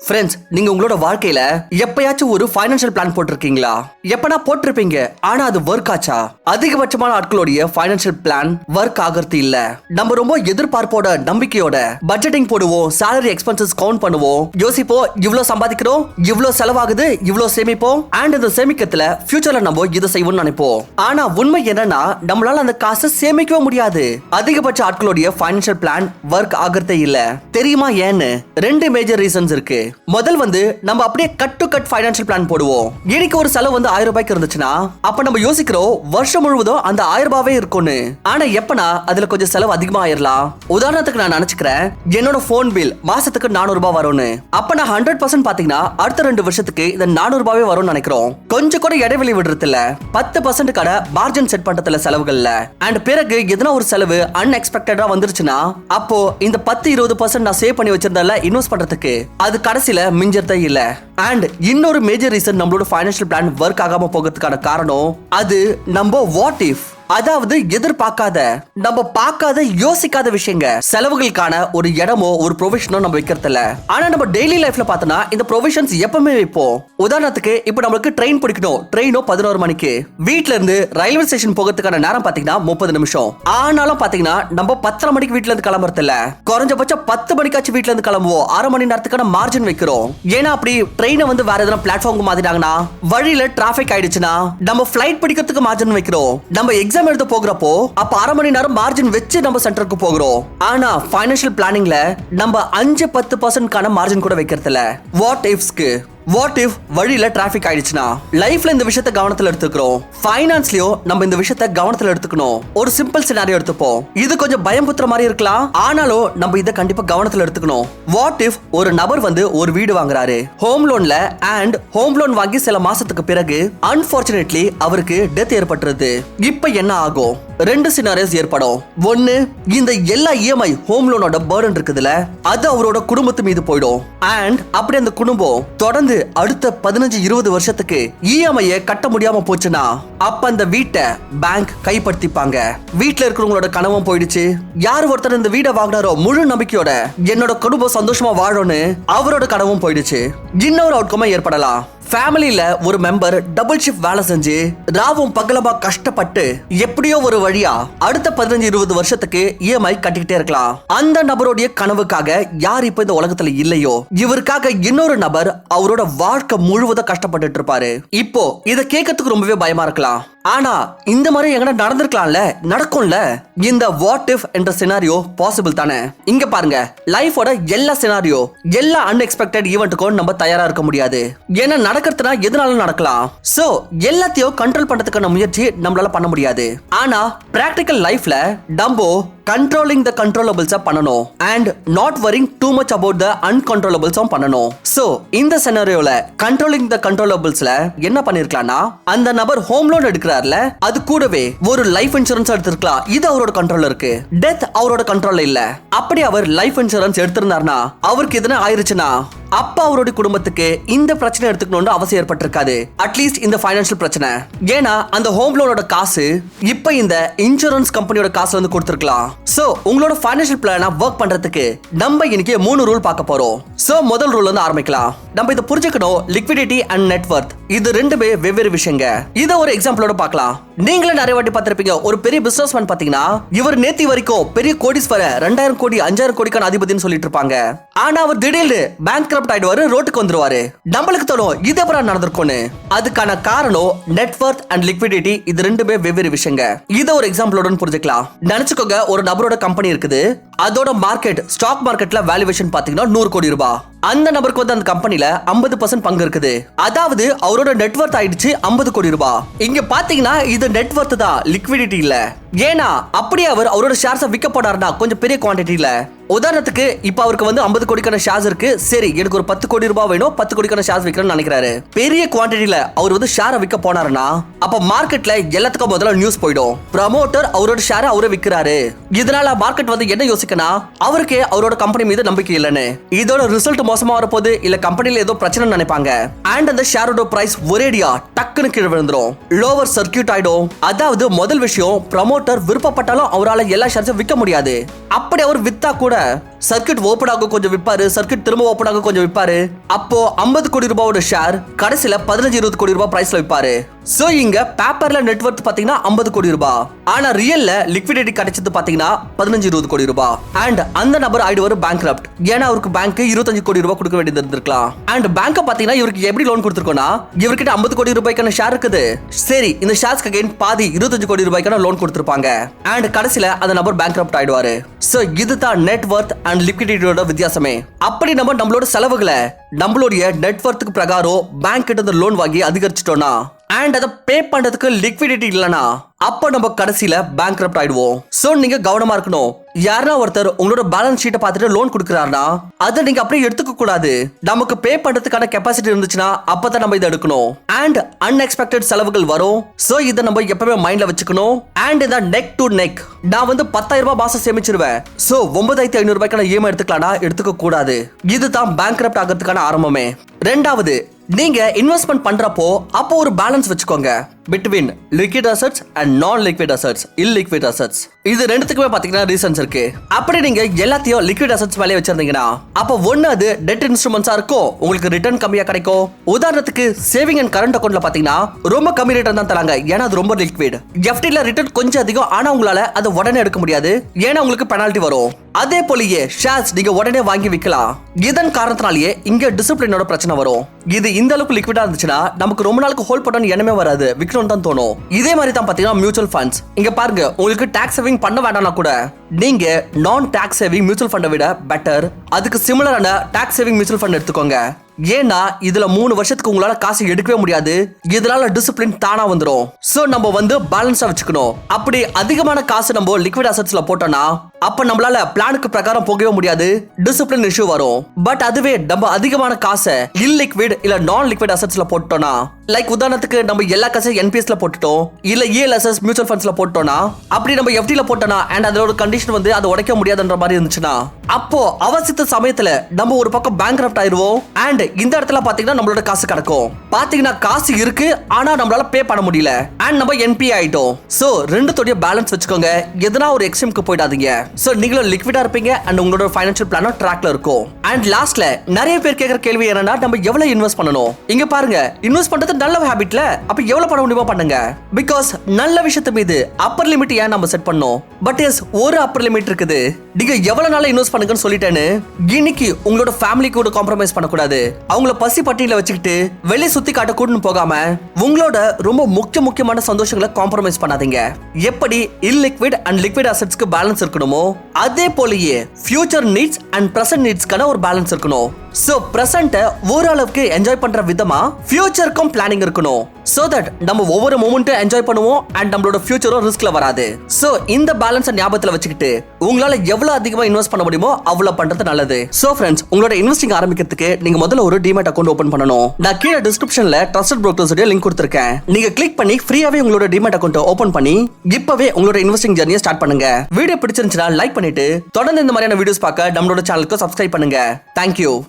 Friends, நீங்க உங்களோட வாழ்க்கையில எப்பயாச்சும் ஒரு ஃபைனான்சியல் பிளான் போட்டிருக்கீங்களா? எப்பனா போட்டிருப்பீங்க, ஆனா அது ஒர்க் ஆச்சா? அதிகபட்சமான ஆட்களுடைய ஃபைனான்சியல் பிளான் ஒர்க் ஆகிறது இல்ல. நம்ம ரொம்ப எதிர்பார்ப்போட நம்பிக்கையோட பட்ஜெட்டிங் போடுவோம், salary expenses கவுண்ட் பண்ணுவோம், யோசிப்போம் இவ்ளோ சம்பாதிக்கிறோம், இவ்ளோ செலவாகுது, இவ்ளோ சேமிப்போம், அண்ட் இந்த சேமிக்கத்துல ஃபியூச்சர்ல நம்ம இதை செய்வோம்னு நினைப்போம். ஆனா உண்மை என்னன்னா நம்மளால அந்த காசை சேமிக்கவே முடியாது. அதிகபட்ச ஆட்களுடைய ஃபைனான்சியல் பிளான் ஒர்க் ஆகிறதே இல்ல. தெரியுமா ஏன்னு? ரெண்டு மேஜர் ரீசன்ஸ் இருக்கு. முதல் நம்ம அப்படியே cut to cut financial plan போடுவோம். இன்னைக்கு ஒரு செலவு 1000 ரூபாய்க்கு இருந்துச்சுன்னா அப்ப நம்ம யோசிக்கிறோம் வருஷம் முழுவதும் அந்த 1000 ரூபாவே இருக்கும்னு. ஆனா எப்பனா அதுல கொஞ்சம் செலவு அதிகமா ஆயிரலாம். உதாரணத்துக்கு நான் நினைச்சுக்கிறேன் என்னோட போன் பில் மாசத்துக்கு 400 ரூபாய் வரும்னு. அப்ப நான் 100% பாத்தீங்கன்னா அடுத்த 2 வருஷத்துக்கு இந்த 400 ரூபாவே வரும்னு நினைக்கிறோம். கொஞ்சம் கூட இடைவெளி விடுறது இல்ல. 10% கடை மார்ஜின் செட் பண்றதுல செலவுகள்ல. அண்ட் பிறகு எதனா ஒரு செலவு அன்எக்ஸ்பெக்டடா வந்துருச்சுன்னா அப்போ இந்த 10-20% நான் சேவ் பண்ணி வச்சிருந்தல இன்வெஸ்ட் பண்றதுக்கு அது கடைசில மிஞ்சறதே இல்ல. அண்ட் இன்னொரு மேஜர் ரீசன் நம்மளோட ஃபைனான்சியல் பிளான் ஒர்க் ஆகாம போகிறதுக்கான காரணம் அது நம்ம வாட் இஃப், அதாவது எதிர்பார்க்காத, நம்ம பார்க்காத யோசிக்காத விஷயங்க. செலவுகளுக்கான ஒரு இடமோ ஒரு ப்ரொவிஷனோ நம்ம வைக்கிறதுல. ஆனா நம்ம டெய்லி லைஃப்ல பார்த்தோம்னா இந்த ப்ரொவிஷன்ஸ் எப்பவுமே வைப்போம். உதாரணத்துக்கு இப்ப நம்மளுக்கு ட்ரெயின் பிடிக்கணும், ட்ரெயினோ 11 மணிக்கு. வீட்ல இருந்து ரயில்வே ஸ்டேஷன் போகிறதுக்கான நேரம் பாத்தீங்கன்னா 30 நிமிஷம். ஆனாலும் பாத்தீங்கன்னா நம்ம 10:30 மணிக்கு வீட்ல இருந்து கிளம்புறது இல்ல. குறைஞ்சபட்சம் 10 மணிக்காச்சும் வீட்ல இருந்து கிளம்புவோம். 1/2 மணி நேரத்துக்கான மார்ஜின் வைக்கிறோம். ஏன்னா அப்படி ட்ரெயினை வேற எதனா பிளாட்ஃபார்முக்கு மாத்திட்டாங்கன்னா, வழியில டிராபிக் ஆயிடுச்சுன்னா நம்ம ஃபிளைட் பிடிக்கிறதுக்கு மார்ஜின் வைக்கிறோம். நம்ம எக்ஸாம் எழுத போகிறப்போ அப்ப 1/2 மணி நேரம் மார்ஜின் வச்சு நம்ம சென்டருக்கு போகிறோம். ஆனா ஃபைனான்சியல் பிளானிங்ல நம்ம 5-10% மார்ஜின் கூட வைக்கிறதுல. வாட் இஃப்ஸ்க்கு வாட் இஃப் வழியில டிராபிக் ஆயிடுச்சுன்னா லைஃப்ல இந்த விஷயத்தை கவனத்துல எடுத்துக்கிறோம். ஃபைனான்ஸ்லயும் நம்ம இந்த விஷயத்தை கவனத்துல எடுத்துக்கணும். ஒரு சிம்பிள் சினாரியோ எடுத்துப்போம். இது கொஞ்சம் பயம்புத்துற மாதிரி இருக்கலாம், ஆனாலும் நம்ம இதை கண்டிப்பா கவனத்துல எடுத்துக்கணும். வாட் இஃப் ஒரு நபர் ஒரு வீடு வாங்குறாரு ஹோம் லோன்ல, அண்ட் ஹோம் லோன் வாங்கி சில மாசத்துக்கு பிறகு அன்பார்ச்சுனேட்லி அவருக்கு டெத் ஏற்பட்டுருது. இப்ப என்ன ஆகும்? 2 சினாரியோஸ் ஏற்படும். ஒன்னு, இந்த எல்லா இஎம்ஐ ஹோம் லோனோட பர்டன் இருக்குதுல அது அவரோட குடும்பத்து மீது போயிடும். அண்ட் அப்படி அந்த குடும்பம் தொடர்ந்து அடுத்த 15-20 வருஷத்துக்கு இஎம்ஐ கட்ட முடியாம போச்சுன்னா அப்ப அந்த வீட்டை பேங்க் கைப்பற்றிப்பாங்க. வீட்டுல இருக்கிறவங்களோட கனவும் போயிடுச்சு. யார் ஒருத்தர் இந்த வீடை வாங்கினாரோ முழு நம்பிக்கையோட என்னோட குடும்பம் சந்தோஷமா வாழணும்னு அவரோட கனவும் போயிடுச்சு. இன்னொரு அவுட்கமா ஏற்படலாம். ஃபேமிலியில ஒரு மெம்பர் டபுள் ஷிஃப்ட் வேலை செஞ்சு ராவும் பகலமா கஷ்டப்பட்டு எப்படியோ ஒரு வழியா அடுத்த 15-20 வருஷத்துக்கு இஎம்ஐ கட்டிக்கிட்டே இருக்கலாம். அந்த நபருடைய கனவுக்காக யார் இப்ப இந்த உலகத்துல இல்லையோ இவருக்காக இன்னொரு நபர் அவரோட வாழ்க்கை முழுவதும் கஷ்டப்பட்டு இருப்பாரு. இப்போ இதை கேட்கறதுக்கு ரொம்பவே பயமா இருக்கலாம். ஆனா இந்த மாதிரி எங்கட நடந்திருக்கலாம்ல, நடக்கும்ல. இந்த வாட் இஃப் என்ற சினாரியோ பாசிபிள் தானே. இங்க பாருங்க, லைஃபோட எல்லா சினாரியோ, எல்லா அன்எக்ஸ்பெக்டட் ஈவென்ட்டுக்கும் நம்ம தயாரா இருக்க முடியாது. ஏன்னா நடக்கிறதுனா எதனாலும் நடக்கலாம். சோ எல்லாத்தையும் கண்ட்ரோல் பண்றதுக்கான முயற்சி நம்மளால பண்ண முடியாது. ஆனா பிராக்டிகல் லைஃப்ல நம்ம கண்ட்ரோலிங் த கண்ட்ரோலபிள்ஸ் பண்ணணும், and not worrying too much about the uncontrollables பண்ணணும். சோ இந்த சினாரியோல கண்ட்ரோலிங் த கண்ட்ரோலபிள்ஸ்ல என்ன பண்ணிருக்கலாம்னா, அந்த நபர் ஹோம் லோன் எடுக்கிறார்ல அது கூடவே ஒரு லைஃப் இன்சூரன்ஸ் எடுத்திருக்கலாம். இது அவரோட கண்ட்ரோல்ல இருக்கு. டெத் அவரோட கண்ட்ரோல்ல இல்ல. அப்படி அவர் லைஃப் இன்சூரன்ஸ் எடுத்திருந்தாருன்னா அவருக்கு எதுனா ஆயிருச்சுன்னா அப்ப அவருடைய குடும்பத்துக்கு இந்த பிரச்சனை எடுத்துக்கணும்னு அவசியம் ஏற்பட்டிருக்காது. அட்லீஸ்ட் இந்த ஃபைனான்சியல் பிரச்சனை. ஏன்னா அந்த ஹோம் லோனோட காசு இப்ப இந்த இன்சூரன்ஸ் கம்பெனியோட காசுல இருந்து கொடுத்திருக்கலாம். சோ உங்களோட ஃபைனான்சியல் பிளான வொர்க் பண்றதுக்கு நம்ம இன்னைக்கு 3 ரூல் பார்க்க போறோம். சோ முதல் ரூல்ல இருந்து ஆரம்பிக்கலாம். நம்ம இத புரிஞ்சுக்கணும். லிக்விடிட்டி அண்ட் நெட்வொர்த் இது ரெண்டுமே வெவ்வேறு விஷயங்க. இத ஒரு எக்ஸாம்பிளோட பார்க்கலாம். நீங்களே நிறைய வாட்டி பார்த்திருப்பீங்க. ஒரு பெரிய பிசினஸ்மேன் பாத்தீங்கன்னா இவர் நேத்தி வரைக்கும் பெரிய கோடீஸ்வரர் 2000 கோடி 5000 கோடிக்கான அதிபதினு சொல்லிட்டு இருப்பாங்க. ஆனா அவர் திடீர்னு பேங்க் ஆயிடுவாரு, ரோட்டுக்கு வந்துருவாரு. நம்மளுக்கு தோணும் இது எப்பறம் நடந்திருக்கும்னு. அதுக்கான காரணம் நெட்வொர்த் அண்ட் லிக்விடிட்டி இது ரெண்டுமே வெவ்வேறு விஷயங்க. இத ஒரு எக்ஸாம்பிளோட புரிஞ்சுக்கலாம். நினைச்சுக்கோங்க, ஒரு நபரோட கம்பெனி இருக்குது. அதோட மார்க்கெட் ஸ்டாக் மார்க்கெட்ல வேல்யூவேஷன் பாத்தீங்கன்னா 100 கோடி ரூபாய். அந்த நபருக்கு அந்த கம்பெனில 50% பங்கு இருக்குது. அதாவது அவரோட நெட்வொர்த் ஆயிடுச்சு 50 கோடி ரூபாய். இங்க பாத்தீங்கன்னா இது நெட்வொர்த் தான், லிக்விடிட்டி இல்ல. ஏன்னா அப்படியே அவரோட ஷேர்ஸை விற்க போனாருன்னா கொஞ்சம் பெரிய குவான்டிட்டியில. உதாரணத்துக்கு இப்ப அவருக்கு 50 கோடிக்கான ஷேர்ஸ் இருக்கு. சரி, எனக்கு ஒரு 10 கோடி ரூபாய் வேணும், 10 கோடிக்கான ஷேர்ஸ் விற்கணும்னு நினைக்கிறாரு. பெரிய குவான்டிட்டியில அவர் ஷேரை விற்க போனாருன்னா அப்ப மார்க்கெட்ல எல்லாத்துக்கும் முதல்ல நியூஸ் போயிடும். ப்ரமோட்டர் அவரோட ஷேரை அவரே விற்கிறாரு. இதனால மார்க்கெட் என்ன யோசிக்கணும், அவருக்கு அவரோட கம்பெனி மீது நம்பிக்கை இல்லைன்னு. இதோட ரிசல்ட் மோசமா வரப்போது, இல்ல கம்பெனில ஏதோ பிரச்சனை நினைப்பாங்க. அண்ட் அந்த ஷேரோட பிரைஸ் ஒரேடியா டக்குன்னு கீழே விழுந்துரும். லோவர் சர்க்கியூட் ஆயிடும். அதாவது முதல் விஷயம், ப்ரமோட்டர் விருப்பப்பட்டாலும் அவரால் எல்லா ஷேர்ஸும் விற்க முடியாது. அப்படி அவர் வித்தா கூட சர்க்கிட் ஓபன் ஆக கொஞ்சம் விற்பாரு, சர்க்கிட் திரும்ப ஓபன் ஆக கொஞ்சம் விற்பாரு. அப்போ 50 கோடி ரூபாயோட ஷேர் கடைசியில 15-20 கோடி ரூபாய் பிரைஸ்ல விற்பாரு. சோ இங்க பேப்பர்ல நெட்வொர்த் பாத்தீங்கன்னா 50 கோடி ரூபாய், ஆனா ரியல்ல லிக்விடிட்டி கிடைச்சது பாத்தீங்கன்னா 15-20 கோடி ரூபாய். அண்ட் அந்த நபர் ஆயிடுவாரு பேங்க்ரப்ட். ஏன்னா அவருக்கு பேங்க் 25 கோடி ரூபாய் கொடுக்க வேண்டியது இருந்திருக்கலாம். அண்ட் பேங்க் பாத்தீங்கன்னா இவருக்கு எப்படி லோன் கொடுத்திருக்கோம்னா, இவர்கிட்ட 50 கோடி ரூபாய்க்கான ஷேர் இருக்குது. சரி, இந்த ஷேர்ஸ்க்கு அகைன் பாதி 25 கோடி ரூபாய்க்கான லோன் கொடுத்திருப்பாங்க. அண்ட் கடைசியில அந்த நபர் பேங்க்ரப்ட் ஆயிடுவாரு. சோ இதுதான் நெட்வொர்த் அண்ட் லிக்விடிட்டியோட வித்தியாசமே. அப்படி நம்மளோட செலவுகளை நம்மளுடைய நெட்வொர்த்துக்கு பிரகாரம் பேங்க் கிட்ட லோன் வாங்கி அதிகரிச்சிட்டோம்னா, அண்ட் அதை பே பண்றதுக்கு லிக்விடிட்டி இல்லனா, அப்ப நம்ம கடைசியில பேங்க்ரப்ட் ஆயிடுவோம். சோ நீங்க கவனமா இருக்கணும். யாரா ஒருத்தர் உங்களோட பேலன்ஸ் ஷீட்டை பார்த்துட்டு லோன் கொடுக்கறாருன்னா அதை நீங்க அப்படியே எடுத்துக்க கூடாது. நமக்கு பே பண்றதுக்கான கெபாசிட்டி இருந்துச்சுன்னா அப்பதான் நம்ம இதை எடுக்கணும். அண்ட் அன்எக்ஸ்பெக்டட் செலவுகள் வரும். சோ இதை நம்ம எப்பவுமே மைண்ட்ல வச்சுக்கணும். அண்ட் இந்த நெக் டு நெக் நான் 10,000 ரூபாய் மாசம் சேமிச்சிருவேன், சோ 9,500 ரூபாய்க்கான இஎம்ஐ எடுத்துக்கலாம்னா எடுத்துக்க கூடாது. இதுதான் பேங்க்ரப்ட் ஆகிறதுக்கான ஆரம்பமே. ரெண்டாவது, நீங்க இன்வெஸ்ட்மெண்ட் பண்றப்போ அப்போ ஒரு பேலன்ஸ் வச்சுக்கோங்க between liquid assets and non liquid assets, illiquid assets. இது ரெண்டுத்துக்குமே பாத்தீங்கன்னா ரீசன்ஸ் இருக்கு. அப்படி நீங்க எல்லாத்தையும் லிக்விட் அசெட்ஸ் மேலே வச்சிருந்தீங்கன்னா அப்ப ஒண்ணு அது டெட் இன்ஸ்ட்ருமெண்ட்ஸா இருக்கும், உங்களுக்கு ரிட்டர்ன் கம்மியா கிடைக்கும். உதாரணத்துக்கு சேவிங் அண்ட் கரண்ட் அக்கௌண்ட்ல பாத்தீங்கன்னா ரொம்ப கம்மி ரிட்டர்ன் தான் தராங்க, ஏன்னா அது ரொம்ப லிக்விட். எஃப்டில ரிட்டர்ன் கொஞ்சம் அதிகம், ஆனா உங்களால அதை உடனே எடுக்க முடியாது, ஏன்னா உங்களுக்கு பெனால்டி வரும். அதே போலயே ஷேர்ஸ் நீங்க உடனே வாங்கி விற்கலாம். இதன் காரணத்தினாலேயே இங்க டிசிப்ளினோட பிரச்சனை வரும். இது இந்த அளவுக்கு லிக்விடா இருந்துச்சுன்னா நமக்கு ரொம்ப நாளுக்கு ஹோல்ட் பண்ணணும் எண்ணமே வராது, விற்கணும் தான் தோணும். இதே மாதிரி தான் பாத்தீங்கன்னா மியூச்சுவல் ஃபண்ட்ஸ். இங்க பாருங்க, உங்களுக்கு டாக்ஸ் சேவிங் பண்ண வேண்டாம்னா கூட நீங்க நான் டாக்ஸ் சேவிங் மியூச்சுவல் ஃபண்டை விட பெட்டர் அதுக்கு சிமிலரான டாக்ஸ் சேவிங் மியூச்சுவல் ஃபண்ட் எடுத்துக்கோங்க. ஏன்னா இதுல 3 வருஷத்துக்கு உங்களால காசு எடுக்கவே முடியாது, இதனால டிசிப்ளின் தானா வந்துடும். சோ நம்ம பேலன்ஸா வச்சுக்கணும். அப்படி அதிகமான காசு நம்ம லிக்விட் அசெட்ஸ்ல போட்டோம்னா அப்ப நம்மளால பிளானுக்கு பிரகாரம் போகவே முடியாது, டிசிப்ளின் இஷ்யூ வரும். பட் அதுவே நம்ம அதிகமான காசை இல்லிக்விட் இல்ல நான் லிக்விட் அசெட்ஸ்ல போட்டோம்னா, லைக் உதாரணத்துக்கு நம்ம எல்லா காசையும் என்பிஎஸ்ல போட்டுட்டோம் இல்ல இஎல்எஸ்எஸ் மியூச்சுவல் ஃபண்ட்ஸ்ல போட்டோம்னா, அப்படி நம்ம எஃப்டில போட்டோம்னா அண்ட் அதோட கண்டிஷன் அதை உடைக்க முடியாதுன்ற மாதிரி இருந்துச்சுன்னா அப்போ அவசித்த சமயத்துல நம்ம ஒரு பக்கம் பேங்க்ரப்ட் ஆயிருவோம். அண்ட் இந்த இடத்துல பாத்தீங்கன்னா நம்மளோட காசு கிடக்கும். பாத்தீங்கன்னா காசு இருக்கு, ஆனா நம்மளால பே பண்ண முடியல அண்ட் நம்ம என்பி ஆயிட்டோம். சோ ரெண்டுத்தோட பேலன்ஸ் வச்சுக்கோங்க, எதனா ஒரு எக்ஸ்ட்ரீம்க்கு போயிடாதீங்க. சோ நீங்களும் லிக்விடா இருப்பீங்க அண்ட் உங்களோட ஃபைனான்ஷியல் பிளானும் ட்ராக்ல இருக்கும். அண்ட் லாஸ்ட்ல நிறைய பேர் கேக்குற கேள்வி என்னன்னா, நம்ம எவ்வளவு இன்வெஸ்ட் பண்ணணும்? இங்க பாருங்க, இன்வெஸ்ட் பண்றது நல்ல ஹாபிட்ல, அப்ப எவ்வளவு பண்ண முடியுமோ பண்ணுங்க. பிகாஸ் நல்ல விஷயத்து மீது அப்பர் லிமிட் ஏன் நம்ம செட் பண்ணோம்? பட் எஸ் ஒரு அப்பர் லிமிட் இருக்குது. நீங்க எவ்வளவு நாள இன்வெஸ்ட் பண்ணுங்கன்னு சொல்லிட்டேன்னு இன்னைக்கு உங்களோட ஃபேமிலி கூட காம்ப்ரமைஸ் பண்ணக்கூடாது. அவங்கள பசி பட்டியல வச்சுக்கிட்டு வெளியே சுத்தி காட்ட கூட்டின்னு போகாம உங்களோட ரொம்ப முக்கியமான சந்தோஷங்களை காம்ப்ரமைஸ் பண்ணாதீங்க. எப்படி இல்லிக்விட் அண்ட் லிக்விட் அசெட்ஸ்க்கு பேலன்ஸ் இருக்கணுமோ அதே போலயே ஃபியூச்சர் நீட்ஸ் அண்ட் பிரசன்ட் நீட்ஸ்க்கான ஒரு பேலன்ஸ் இருக்கணும். சோ பிரசன்ட் ஓரளவுக்கு என்ஜாய் பண்ற விதமா ஃபியூச்சருக்கும் பிளானிங் இருக்கணும். சோ தட் நம்ம ஒவ்வொரு மொமெண்ட்டும் என்ஜாய் பண்ணுவோம் அண்ட் நம்மளோட ஃபியூச்சரும் ரிஸ்க்ல வராது. சோ இந்த பேலன்ஸை ஞாபகத்துல வச்சுக்கிட்டு உங்களால எவ்வளவு அதிகமா இன்வெஸ்ட் பண்ண முடியுமோ அவ்வளவு பண்றது நல்லது. சோ ஃப்ரெண்ட்ஸ், உங்களோட இன்வெஸ்டிங் ஆரம்பிக்கிறதுக்கு நீங்க முதல்ல ஒரு டிமேட் அக்கௌண்ட் ஓபன் பண்ணணும். நான் கீழே டிஸ்கிரிப்ஷன்ல ட்ரஸ்டட் புரோக்கர்ஸ் உடைய லிங்க் கொடுத்திருக்கேன். நீங்க கிளிக் பண்ணி ஃப்ரீயாவே உங்களோட டிமேட் அக்கௌண்ட் ஓபன் பண்ணி இப்பவே உங்களோட இன்வெஸ்டிங் ஜர்னியை ஸ்டார்ட் பண்ணுங்க. வீடியோ பிடிச்சிருந்துச்சுன்னா லைக் பண்ணிட்டு தொடர்ந்து இந்த மாதிரியான வீடியோஸ் பார்க்க நம்மளோட சேனலுக்கு சப்ஸ்கிரைப் பண்ணுங்க. தேங்க்யூ.